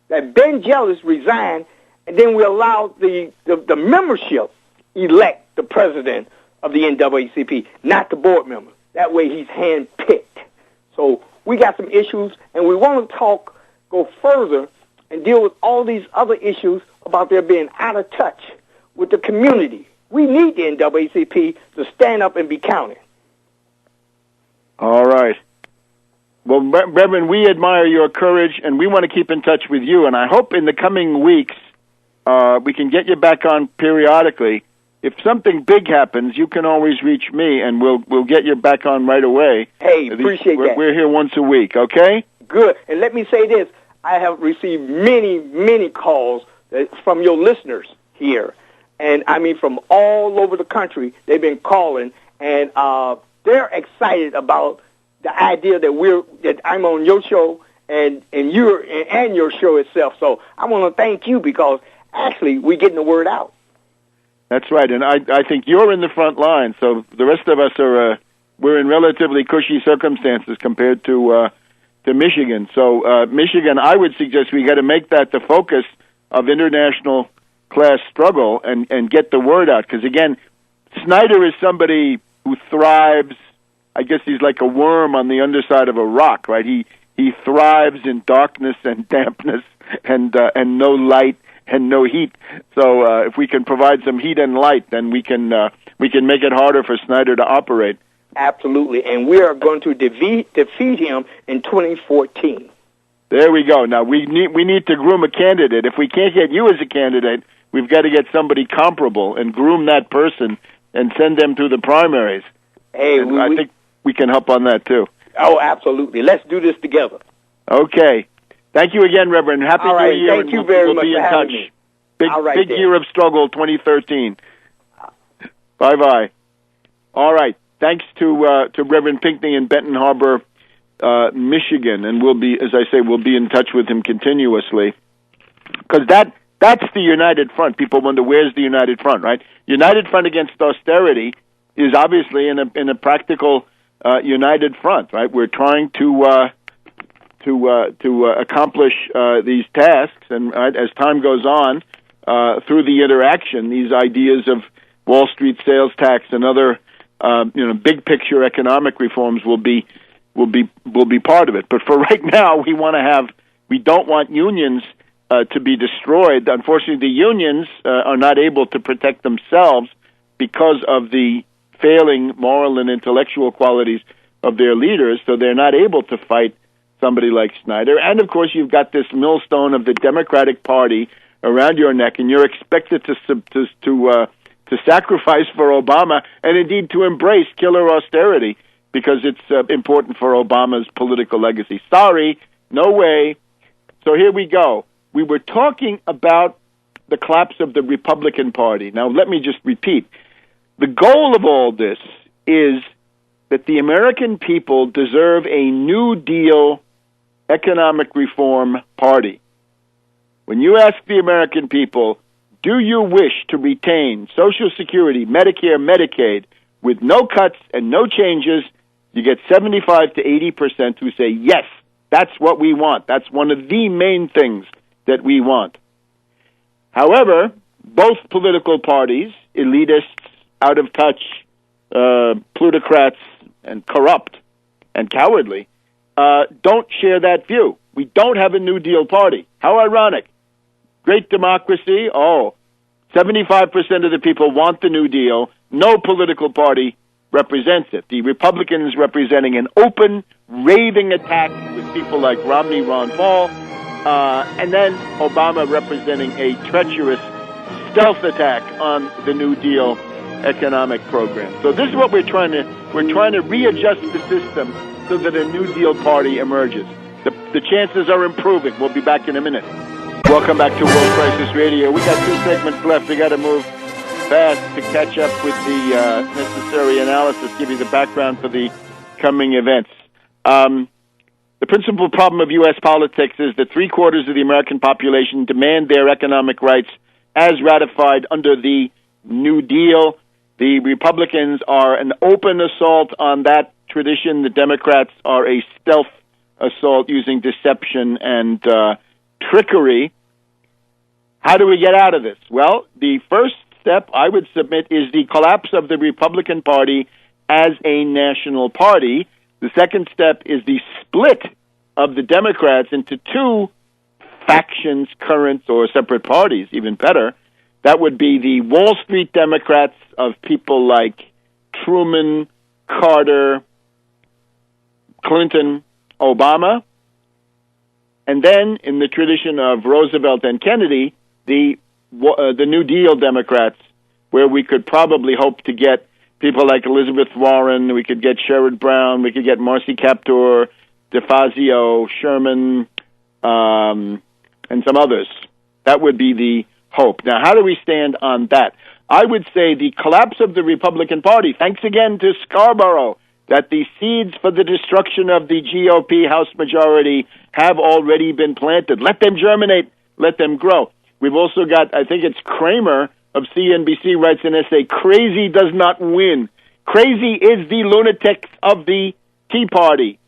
that Ben Jealous resign, and then we allow the membership elect the president of the NAACP, not the board member. That way he's handpicked. So we got some issues, and we want to go further and deal with all these other issues about their being out of touch with the community. We need the NAACP to stand up and be counted. All right. Well, Reverend, we admire your courage, and we want to keep in touch with you. And I hope in the coming weeks we can get you back on periodically. If something big happens, you can always reach me, and we'll get you back on right away. Hey, appreciate that. We're here once a week, okay? Good. And let me say this. I have received many, many calls from your listeners here. And, I mean, from all over the country, they've been calling, and they're excited about the idea that I'm on your show and your show itself. So I want to thank you because, actually, we're getting the word out. That's right, and I think you're in the front line, so the rest of us we're in relatively cushy circumstances compared to Michigan. So Michigan, I would suggest we got to make that the focus of international class struggle and get the word out, because again, Snyder is somebody who thrives. I guess he's like a worm on the underside of a rock, right? He thrives in darkness and dampness and no light and no heat. So if we can provide some heat and light, then we can make it harder for Snyder to operate. Absolutely, and we are going to defeat him in 2014. There we go. Now we need to groom a candidate. If we can't get you as a candidate, we've got to get somebody comparable and groom that person and send them through the primaries. Hey, I think we can help on that too. Oh, absolutely. Let's do this together. Okay. Thank you again, Reverend. Happy New Year. Thank you very much for having me. Big year of struggle, 2013. Bye-bye. All right. Thanks to Reverend Pinckney in Benton Harbor, Michigan, and we'll be in touch with him continuously, because that's the United Front. People wonder, where's the United Front, right? United Front against austerity is obviously in a practical united front, right? We're trying to accomplish these tasks, and as time goes on, through the interaction, these ideas of Wall Street sales tax and other big picture economic reforms will be part of it. But for right now, we don't want unions to be destroyed. Unfortunately, the unions are not able to protect themselves because of the failing moral and intellectual qualities of their leaders, so they're not able to fight somebody like Snyder. And, of course, you've got this millstone of the Democratic Party around your neck, and you're expected to sacrifice for Obama and, indeed, to embrace killer austerity because it's important for Obama's political legacy. Sorry, no way. So here we go. We were talking about the collapse of the Republican Party. Now, let me just repeat. The goal of all this is that the American people deserve a New Deal economic reform party. When you ask the American people, do you wish to retain Social Security, Medicare, Medicaid with no cuts and no changes, you get 75 to 80% who say, yes, that's what we want. That's one of the main things that we want. However, both political parties, elitists, out of touch, plutocrats, and corrupt and cowardly, don't share that view. We don't have a New Deal party. How ironic. Great democracy. 75% of the people want the New Deal. No political party represents it. The Republicans representing an open, raving attack with people like Romney, Ron Paul, and then Obama representing a treacherous stealth attack on the New Deal economic program. So this is what we're trying to readjust the system so that a New Deal party emerges. The chances are improving. We'll be back in a minute. Welcome back to World Crisis Radio. We got 2 segments left. We got to move fast to catch up with the necessary analysis, give you the background for the coming events. The principal problem of U.S. politics is that 3/4 of the American population demand their economic rights as ratified under the New Deal. The Republicans are an open assault on that tradition. The Democrats are a stealth assault using deception and trickery. How do we get out of this? Well, the first step I would submit is the collapse of the Republican Party as a national party. The second step is the split of the Democrats into two factions, current or separate parties, even better. That would be the Wall Street Democrats of people like Truman, Carter, Clinton, Obama, and then in the tradition of Roosevelt and Kennedy, the New Deal Democrats, where we could probably hope to get people like Elizabeth Warren, we could get Sherrod Brown, we could get Marcy Kaptur, DeFazio, Sherman, and some others. That would be the hope. Now, how do we stand on that? I would say the collapse of the Republican Party, thanks again to Scarborough, that the seeds for the destruction of the GOP House majority have already been planted. Let them germinate. Let them grow. We've also got, I think it's Kramer of CNBC writes an essay, Crazy Does Not Win. Crazy is the lunatics of the Tea Party.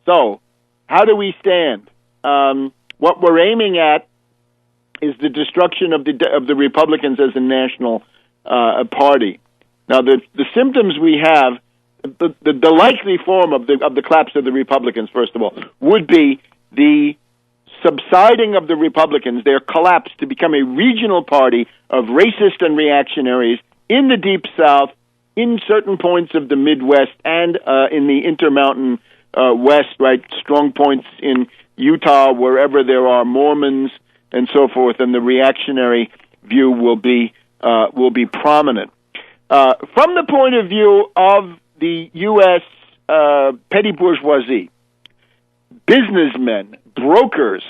So, how do we stand? What we're aiming at is the destruction of the Republicans as a national party. Now, the symptoms we have, the likely form of the collapse of the Republicans, first of all, would be the subsiding of the Republicans, their collapse to become a regional party of racist and reactionaries in the Deep South, in certain points of the Midwest, and in the Intermountain West, right? Strong points in Utah, wherever there are Mormons and so forth, and the reactionary view will be prominent. From the point of view of the U.S. Petty bourgeoisie, businessmen, brokers.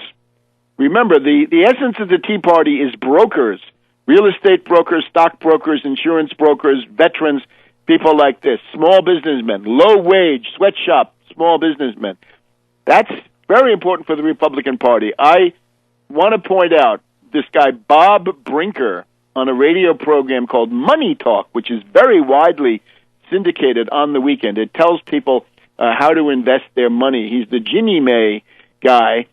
Remember, the essence of the Tea Party is brokers, real estate brokers, stock brokers, insurance brokers, veterans, people like this, small businessmen, low-wage, sweatshop, small businessmen. That's very important for the Republican Party. I want to point out this guy, Bob Brinker, on a radio program called Money Talk, which is very widely syndicated on the weekend. It tells people how to invest their money. He's the Ginnie Mae guy.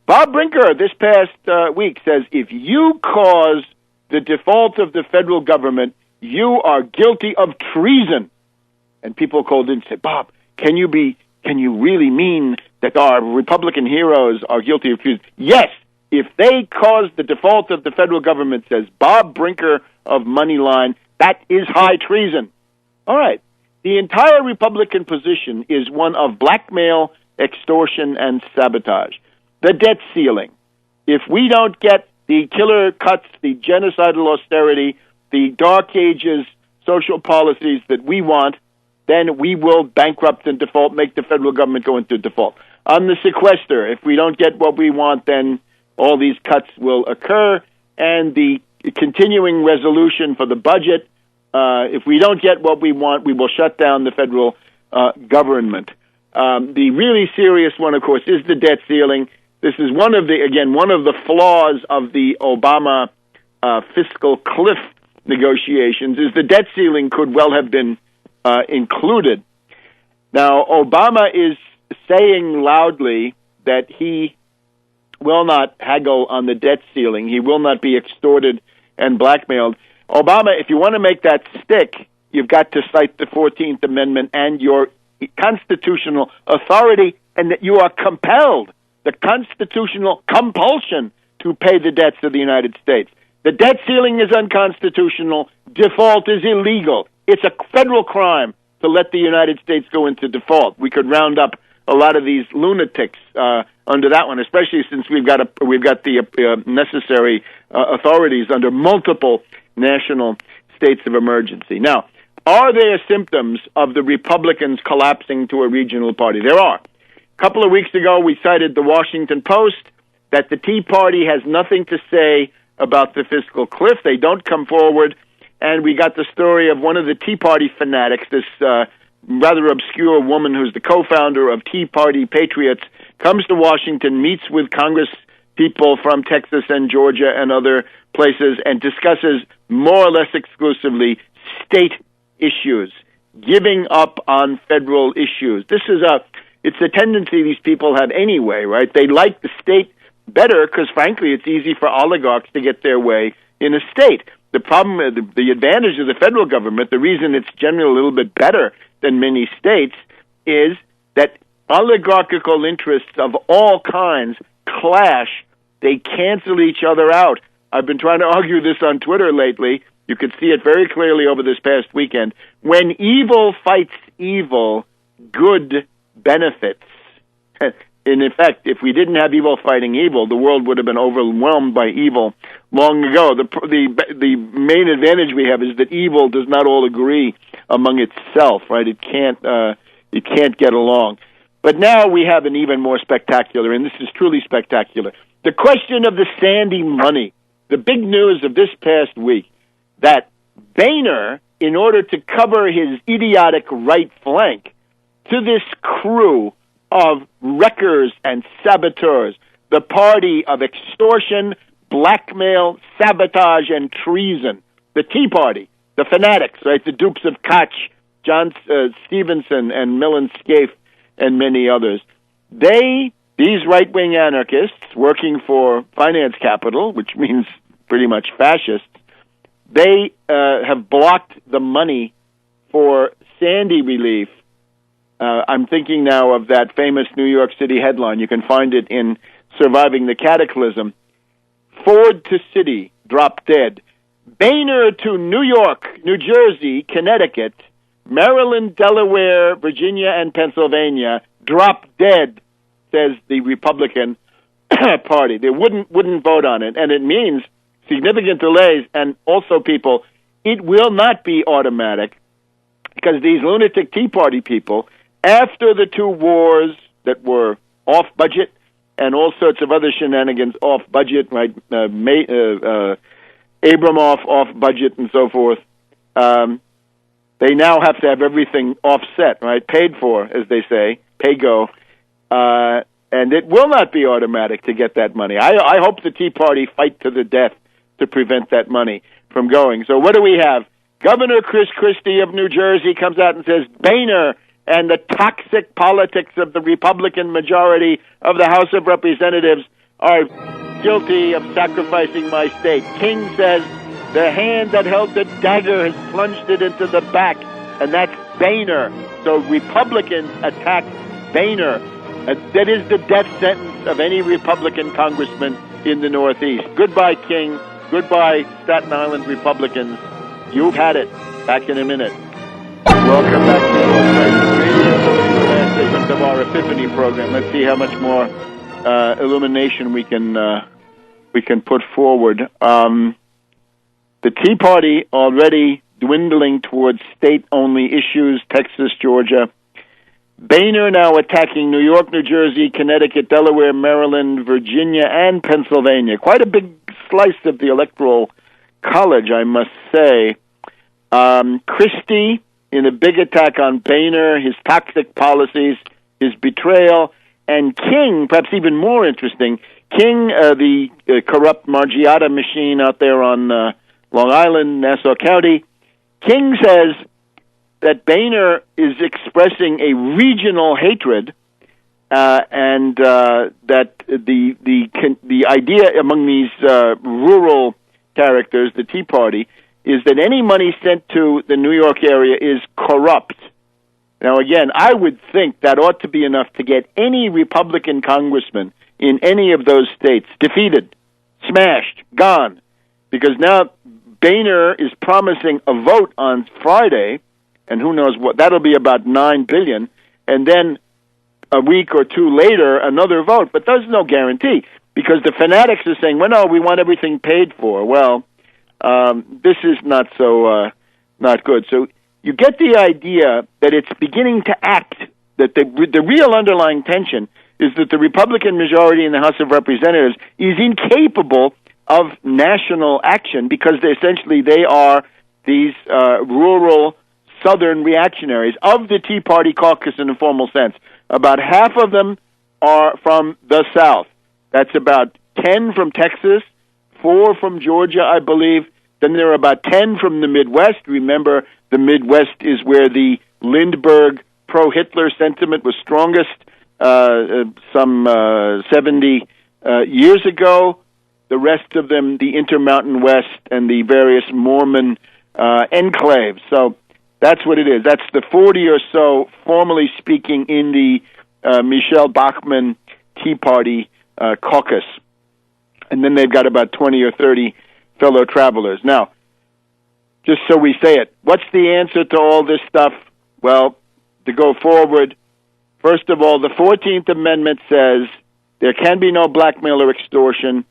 Bob Brinker, this past week, says if you cause the default of the federal government, you are guilty of treason. And people called in and said, Bob, can you really mean that our Republican heroes are guilty of treason? Yes, if they cause the default of the federal government, says Bob Brinker of Moneyline, that is high treason. All right. The entire Republican position is one of blackmail, extortion, and sabotage. The debt ceiling. If we don't get the killer cuts, the genocidal austerity, the dark ages social policies that we want, then we will bankrupt and default, make the federal government go into default. On the sequester, if we don't get what we want, then all these cuts will occur, and the continuing resolution for the budget, if we don't get what we want, we will shut down the federal government. The really serious one, of course, is the debt ceiling. This is one of the flaws of the Obama fiscal cliff negotiations, is the debt ceiling could well have been included. Now, Obama is saying loudly that he will not haggle on the debt ceiling. He will not be extorted and blackmailed. Obama, if you want to make that stick, you've got to cite the 14th Amendment and your constitutional authority, and that you are compelled, the constitutional compulsion to pay the debts of the United States. The debt ceiling is unconstitutional. Default is illegal. It's a federal crime to let the United States go into default. We could round up a lot of these lunatics under that one, especially since we've got the necessary authorities under multiple national states of emergency. Now, are there symptoms of the Republicans collapsing to a regional party? There are. A couple of weeks ago, we cited the Washington Post that the Tea Party has nothing to say about the fiscal cliff. They don't come forward. And we got the story of one of the Tea Party fanatics, this rather obscure woman who's the co-founder of Tea Party Patriots, comes to Washington, meets with Congress people from Texas and Georgia and other places, and discusses more or less exclusively state issues, giving up on federal issues. It's a tendency these people have anyway, right? They like the state better because, frankly, it's easy for oligarchs to get their way in a state. The problem, the advantage of the federal government, the reason it's generally a little bit better than many states, is that oligarchical interests of all kinds clash. They cancel each other out. I've been trying to argue this on Twitter lately. You could see it very clearly over this past weekend. When evil fights evil, good benefits. And in fact, if we didn't have evil fighting evil, the world would have been overwhelmed by evil long ago. The main advantage we have is that evil does not all agree among itself, right? It can't get along. But now we have an even more spectacular, and this is truly spectacular, the question of the Sandy money. The big news of this past week, that Boehner, in order to cover his idiotic right flank to this crew of wreckers and saboteurs, the party of extortion, blackmail, sabotage, and treason, the Tea Party, the fanatics, right, the dupes of Koch, John Stevenson, and Millen Scaife, and many others. These right-wing anarchists working for finance capital, which means pretty much fascists, they have blocked the money for Sandy relief. I'm thinking now of that famous New York City headline. You can find it in Surviving the Cataclysm. Ford to city, drop dead. Boehner to New York, New Jersey, Connecticut, Maryland, Delaware, Virginia, and Pennsylvania, drop dead, says the Republican Party. They wouldn't vote on it, and it means significant delays, and also, people, it will not be automatic, because these lunatic Tea Party people, after the two wars that were off budget and all sorts of other shenanigans off budget, right? Abramoff off budget and so forth. They now have to have everything offset, right? Paid for, as they say, pay-go. And it will not be automatic to get that money. I hope the Tea Party fight to the death to prevent that money from going. So what do we have? Governor Chris Christie of New Jersey comes out and says, Boehner and the toxic politics of the Republican majority of the House of Representatives are guilty of sacrificing my state. King says, the hand that held the dagger has plunged it into the back, and that's Boehner. So Republicans attack Boehner. That is the death sentence of any Republican congressman in the Northeast. Goodbye, King. Goodbye, Staten Island Republicans. You've had it. Back in a minute. Welcome back to the last segment of our Epiphany program. Let's see how much more illumination we can put forward. The Tea Party already dwindling towards state-only issues, Texas, Georgia. Boehner now attacking New York, New Jersey, Connecticut, Delaware, Maryland, Virginia, and Pennsylvania. Quite a big slice of the Electoral College, I must say. Christie in a big attack on Boehner, his toxic policies, his betrayal, and King, perhaps even more interesting, King, the corrupt Margiotta machine out there on Long Island, Nassau County. King says that Boehner is expressing a regional hatred, and that the idea among these rural characters, the Tea Party, is that any money sent to the New York area is corrupt. Now, again, I would think that ought to be enough to get any Republican congressman in any of those states defeated, smashed, gone, because now Boehner is promising a vote on Friday, and who knows what, that'll be about $9 billion, and then a week or two later, another vote. But there's no guarantee, because the fanatics are saying, well, no, we want everything paid for. Well, this is not so not good. So you get the idea that it's beginning to act, that the real underlying tension is that the Republican majority in the House of Representatives is incapable of national action, because they are these rural Southern reactionaries of the Tea Party caucus in a formal sense. About half of them are from the South. That's about 10 from Texas, 4 from Georgia, I believe. Then there are about 10 from the Midwest. Remember, the Midwest is where the Lindbergh pro-Hitler sentiment was strongest some 70 years ago. The rest of them, the Intermountain West and the various Mormon enclaves. So that's what it is. That's the 40 or so, formally speaking, in the Michelle Bachmann Tea Party caucus. And then they've got about 20 or 30 fellow travelers. Now, just so we say it, what's the answer to all this stuff? Well, to go forward, first of all, the 14th Amendment says there can be no blackmail or extortion.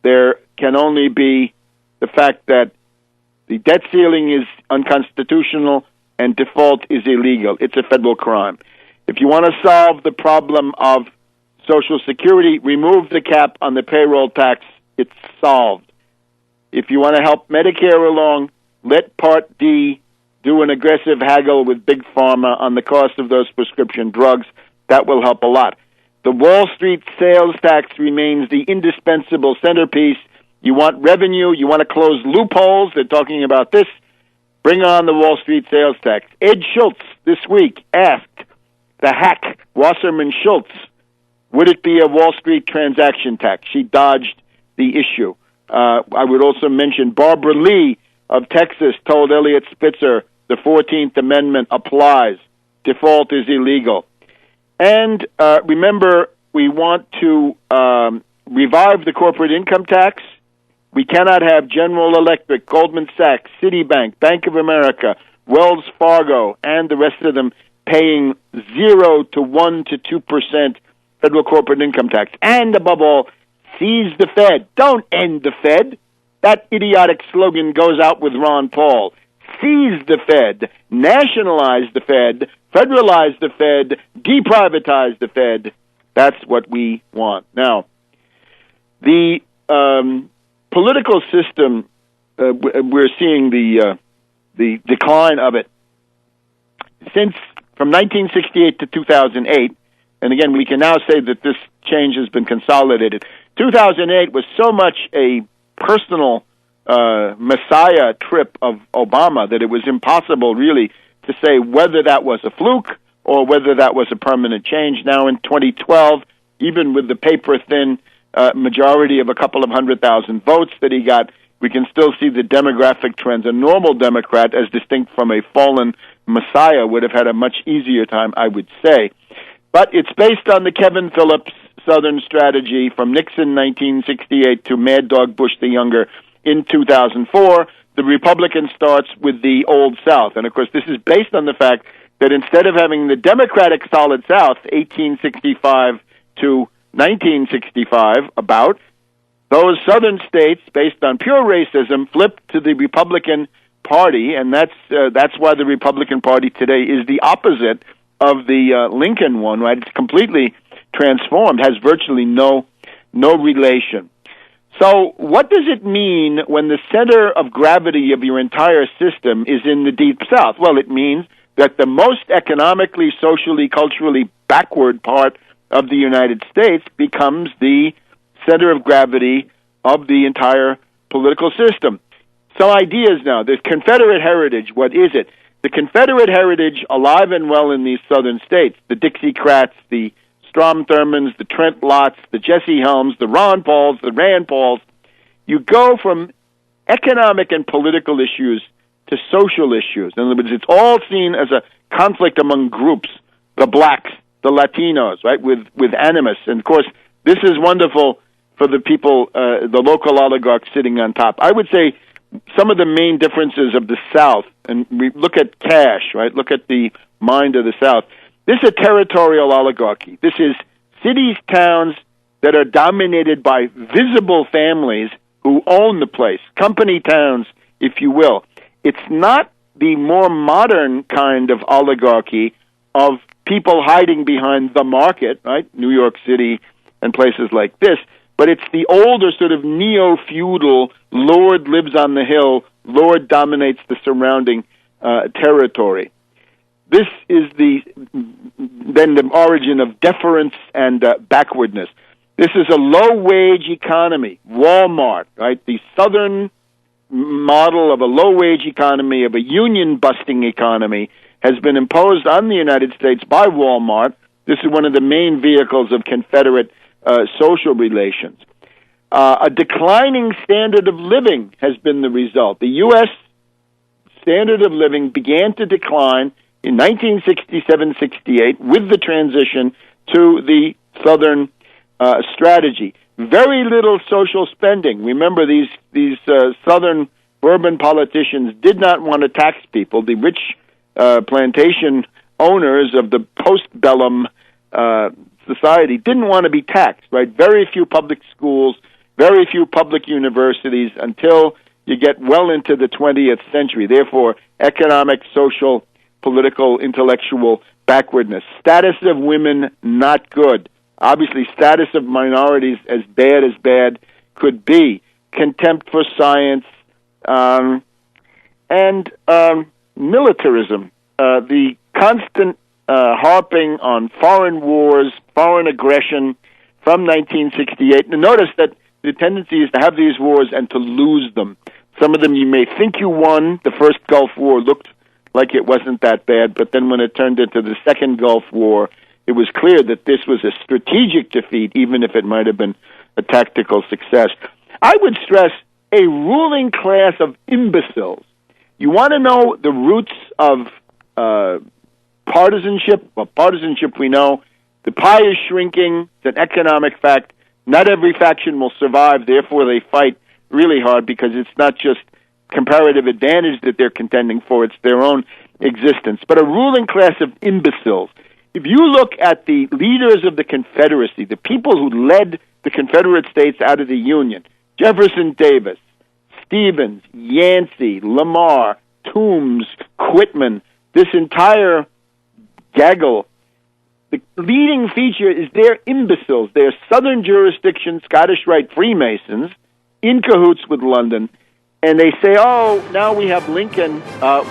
There can only be the fact that the debt ceiling is unconstitutional and default is illegal. It's a federal crime. If you want to solve the problem of Social Security, remove the cap on the payroll tax. It's solved. If you want to help Medicare along, let Part D do an aggressive haggle with Big Pharma on the cost of those prescription drugs. That will help a lot. The Wall Street sales tax remains the indispensable centerpiece. You want revenue, you want to close loopholes, they're talking about this. Bring on the Wall Street sales tax. Ed Schultz this week asked the hack, Wasserman Schultz, would it be a Wall Street transaction tax? She dodged the issue. I would also mention Barbara Lee of Texas told Eliot Spitzer the 14th Amendment applies. Default is illegal. And remember, we want to revive the corporate income tax. We cannot have General Electric, Goldman Sachs, Citibank, Bank of America, Wells Fargo, and the rest of them paying 0 to 1 to 2% federal corporate income tax. And above all, seize the Fed. Don't end the Fed. That idiotic slogan goes out with Ron Paul. Seize the Fed, nationalize the Fed, federalize the Fed, deprivatize the Fed. That's what we want. Now, the political system, we're seeing the decline of it. Since from 1968 to 2008, and again, we can now say that this change has been consolidated. 2008 was so much a personal messiah trip of Obama that it was impossible really to say whether that was a fluke or whether that was a permanent change. Now in 2012, even with the paper-thin majority of a couple of 100,000 votes that he got, we can still see the demographic trends. A normal Democrat, as distinct from a fallen messiah, would have had a much easier time, I would say. But it's based on the Kevin Phillips Southern strategy from Nixon 1968 to Mad Dog Bush the Younger in 2004. The Republican starts with the Old South. And, of course, this is based on the fact that instead of having the Democratic Solid South, 1865 to 1965, about, those Southern states, based on pure racism, flipped to the Republican Party, and that's why the Republican Party today is the opposite of the Lincoln one, right? It's completely transformed, has virtually no relation. So what does it mean when the center of gravity of your entire system is in the Deep South? Well, it means that the most economically, socially, culturally backward part of the United States becomes the center of gravity of the entire political system. Some ideas now. There's Confederate heritage. What is it? The Confederate heritage, alive and well in these southern states, the Dixiecrats, the Strom Thurmonds, the Trent Lotts, the Jesse Helms, the Ron Pauls, the Rand Pauls. You go from economic and political issues to social issues. In other words, it's all seen as a conflict among groups, the blacks, the Latinos, right, with animus. And, of course, this is wonderful for the people, the local oligarchs sitting on top. I would say some of the main differences of the South, and we look at cash, right, look at the mind of the South. This is a territorial oligarchy. This is cities, towns that are dominated by visible families who own the place, company towns, if you will. It's not the more modern kind of oligarchy of people hiding behind the market, right, New York City and places like this, but it's the older sort of neo-feudal, Lord lives on the hill, Lord dominates the surrounding territory. This is then the origin of deference and backwardness. This is a low-wage economy. Walmart, right? The southern model of a low-wage economy, of a union-busting economy, has been imposed on the United States by Walmart. This is one of the main vehicles of Confederate social relations. A declining standard of living has been the result. The U.S. standard of living began to decline in 1967-68 with the transition to the Southern strategy. Very little social spending. Remember, these Southern urban politicians did not want to tax people. The rich plantation owners of the postbellum society didn't want to be taxed, right? Very few public schools, very few public universities until you get well into the 20th century. Therefore, economic, social, political, intellectual backwardness. Status of women, not good. Obviously, status of minorities, as bad could be. Contempt for science, and militarism. The constant harping on foreign wars, foreign aggression from 1968. And notice that the tendency is to have these wars and to lose them. Some of them you may think you won. The first Gulf War looked like it wasn't that bad, but then when it turned into the second Gulf War, it was clear that this was a strategic defeat, even if it might have been a tactical success. I would stress a ruling class of imbeciles. You want to know the roots of partisanship? Well, partisanship, we know. The pie is shrinking. It's an economic fact. Not every faction will survive. Therefore, they fight really hard because it's not just comparative advantage that they're contending for. It's their own existence. But a ruling class of imbeciles. If you look at the leaders of the Confederacy, the people who led the Confederate States out of the Union, Jefferson Davis, Stevens, Yancey, Lamar, Toombs, Quitman, this entire gaggle, the leading feature is they're imbeciles. They're Southern jurisdiction, Scottish Rite Freemasons, in cahoots with London, and they say, oh, now we have Lincoln,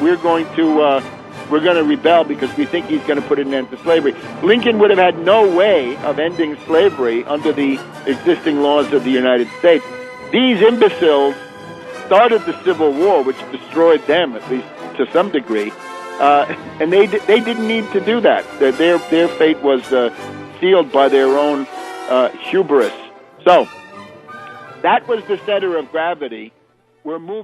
we're going to rebel because we think he's going to put an end to slavery. Lincoln would have had no way of ending slavery under the existing laws of the United States. These imbeciles started the Civil War, which destroyed them, at least to some degree, and they didn't need to do that. Their fate was sealed by their own hubris. So that was the center of gravity. We're moving.